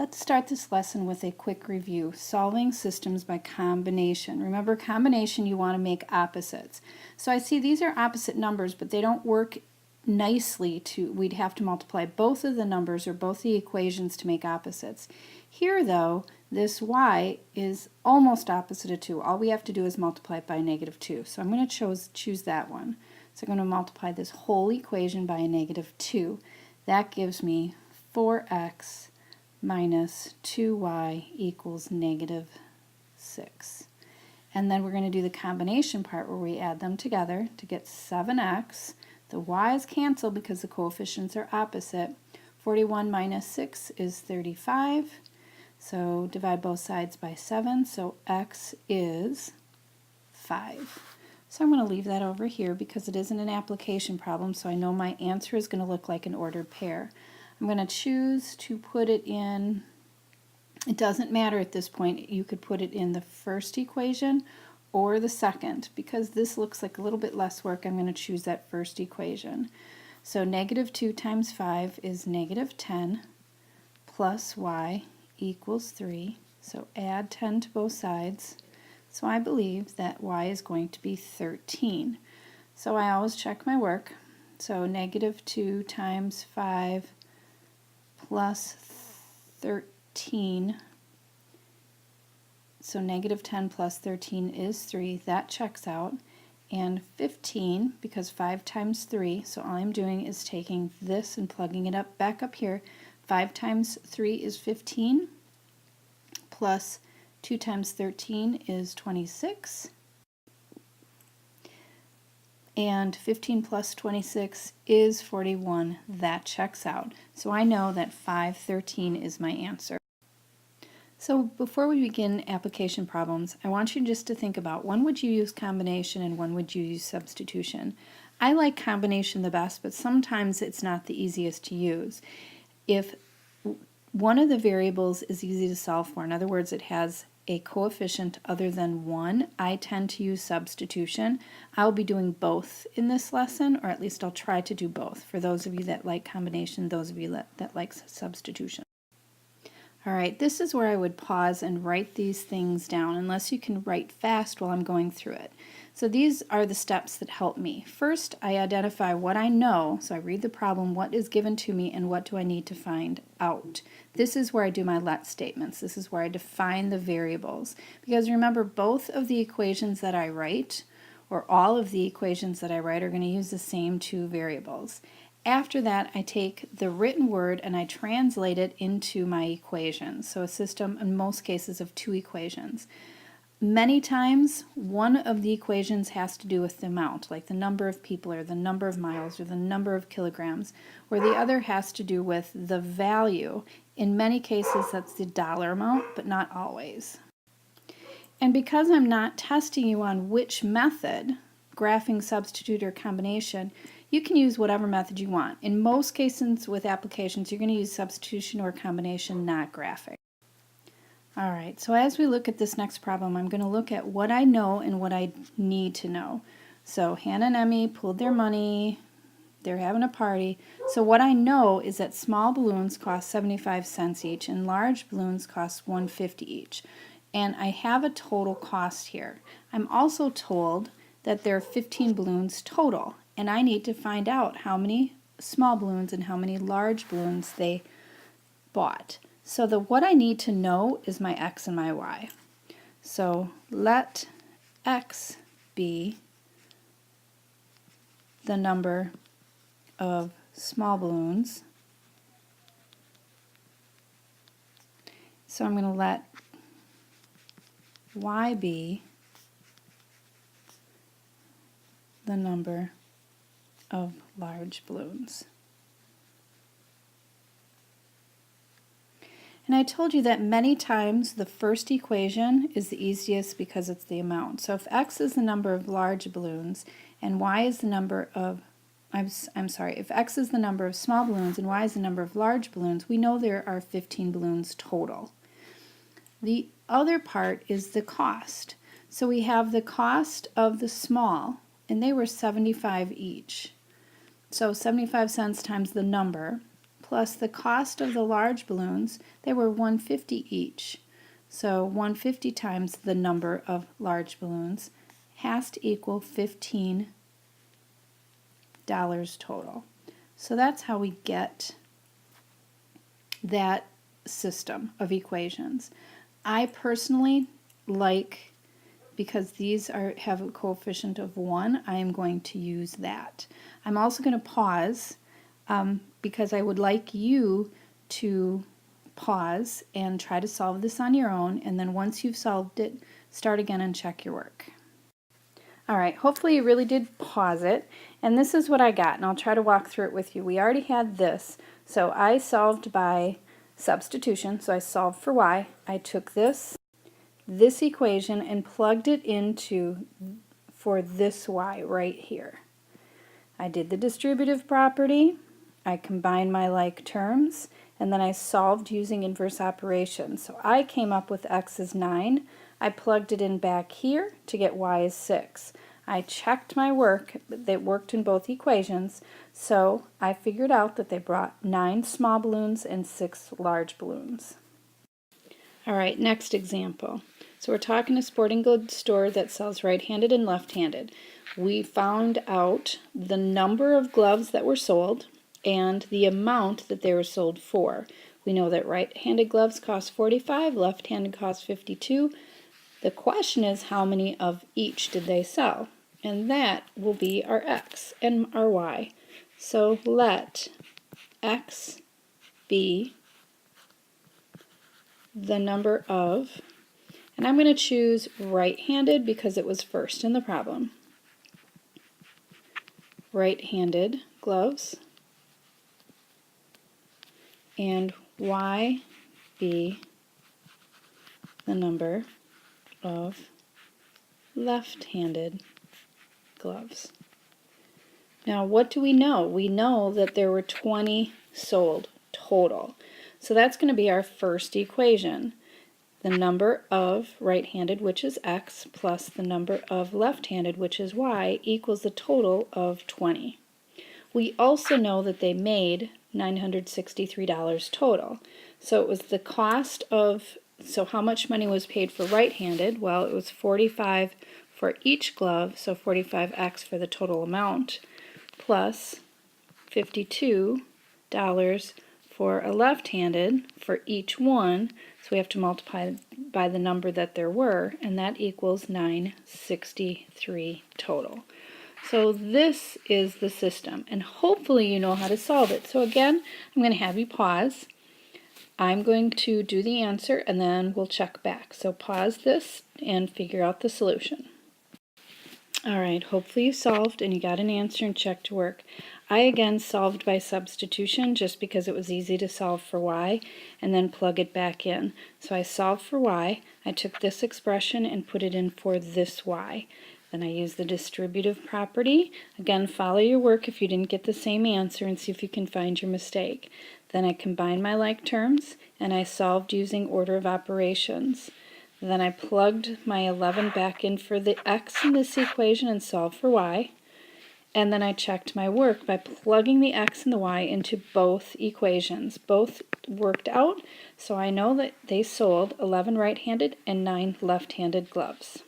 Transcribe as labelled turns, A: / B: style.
A: Let's start this lesson with a quick review, solving systems by combination. Remember, combination, you want to make opposites. So I see these are opposite numbers, but they don't work nicely we'd have to multiply both of the numbers or both the equations to make opposites. Here though, this y is almost opposite of 2. All we have to do is multiply it by a -2. So I'm going to choose that one. So I'm going to multiply this whole equation by a -2. That gives me 4x minus 2y equals -6. And then we're going to do the combination part where we add them together to get 7x. The y's cancel because the coefficients are opposite. 41 minus 6 is 35. So divide both sides by 7, so x is 5. So I'm going to leave that over here because it isn't an application problem, so I know my answer is going to look like an ordered pair. I'm going to choose to put it in, it doesn't matter at this point, you could put it in the first equation or the second. Because this looks like a little bit less work, I'm going to choose that first equation. So -2 times 5 is -10 plus y equals 3. So add 10 to both sides. So I believe that y is going to be 13. So I always check my work. So -2 times 5 plus 13. So -10 plus 13 is 3. That checks out. And 15, because 5 times 3, so all I'm doing is taking this and plugging it back up here. 5 times 3 is 15, plus 2 times 13 is 26. And 15 plus 26 is 41. That checks out. So I know that 513 is my answer. So before we begin application problems, I want you just to think about when would you use combination and when would you use substitution. I like combination the best, but sometimes it's not the easiest to use. If one of the variables is easy to solve for, in other words, it has a coefficient other than 1, I tend to use substitution. I'll be doing both in this lesson, or at least I'll try to do both for those of you that like combination, those of you that like substitution. All right, this is where I would pause and write these things down, unless you can write fast while I'm going through it. So these are the steps that help me. First, I identify what I know, so I read the problem, what is given to me, and what do I need to find out. This is where I do my let statements. This is where I define the variables. Because remember, both of the equations that I write, or all of the equations that I write, are going to use the same two variables. After that, I take the written word and I translate it into my equations. So a system, in most cases, of 2 equations. Many times, one of the equations has to do with the amount, like the number of people or the number of miles or the number of kilograms, where the other has to do with the value. In many cases, that's the dollar amount, but not always. And because I'm not testing you on which method, graphing, substitute, or combination, you can use whatever method you want. In most cases with applications, you're going to use substitution or combination, not graphing. All right, so as we look at this next problem, I'm going to look at what I know and what I need to know. So Hannah and Emmy pulled their money. They're having a party. So what I know is that small balloons cost 75 cents each and large balloons cost $1.50 each. And I have a total cost here. I'm also told that there are 15 balloons total, and I need to find out how many small balloons and how many large balloons they bought. So what I need to know is my x and my y. So let x be the number of small balloons. So I'm going to let y be the number of large balloons. And I told you that many times the first equation is the easiest because it's the amount. So if x is the number of large balloons and y is the number of, if x is the number of small balloons and y is the number of large balloons, we know there are 15 balloons total. The other part is the cost. So we have the cost of the small, and they were 75 each. So 75 cents times the number plus the cost of the large balloons. They were $150 each. So 150 times the number of large balloons has to equal $15 total. So that's how we get that system of equations. I personally like, because these have a coefficient of 1, I am going to use that. I'm also going to pause because I would like you to pause and try to solve this on your own, and then once you've solved it, start again and check your work. Alright, hopefully you really did pause it, and this is what I got, and I'll try to walk through it with you. We already had this, so I solved by substitution, so I solved for y. I took this equation and plugged it into for this y right here. I did the distributive property, I combined my like terms, and then I solved using inverse operations. So I came up with x is 9. I plugged it in back here to get y is 6. I checked my work, that worked in both equations, so I figured out that they brought 9 small balloons and 6 large balloons. Alright, next example. So we're talking a sporting goods store that sells right-handed and left-handed. We found out the number of gloves that were sold and the amount that they were sold for. We know that right-handed gloves cost $45, left-handed cost $52. The question is, how many of each did they sell? And that will be our x and our y. So let x be the number of, and I'm going to choose right-handed because it was first in the problem. Right-handed gloves, and y be the number of left-handed gloves. Now what do we know? We know that there were 20 sold total. So that's going to be our first equation. The number of right-handed, which is x, plus the number of left-handed, which is y, equals the total of 20. We also know that they made $963 total. So it was the cost of, so how much money was paid for right-handed? Well, it was $45 for each glove, so $45x for the total amount, plus $52 for a left-handed for each one, so we have to multiply by the number that there were, and that equals $963 total. So this is the system, and hopefully you know how to solve it. So again, I'm going to have you pause. I'm going to do the answer, and then we'll check back. So pause this and figure out the solution. Alright, hopefully you solved and you got an answer and checked to work. I again solved by substitution just because it was easy to solve for y and then plug it back in. So I solved for y, I took this expression and put it in for this y. Then I used the distributive property. Again, follow your work if you didn't get the same answer and see if you can find your mistake. Then I combined my like terms and I solved using order of operations. Then I plugged my 11 back in for the x in this equation and solved for y. And then I checked my work by plugging the x and the y into both equations. Both worked out, so I know that they sold 11 right-handed and 9 left-handed gloves.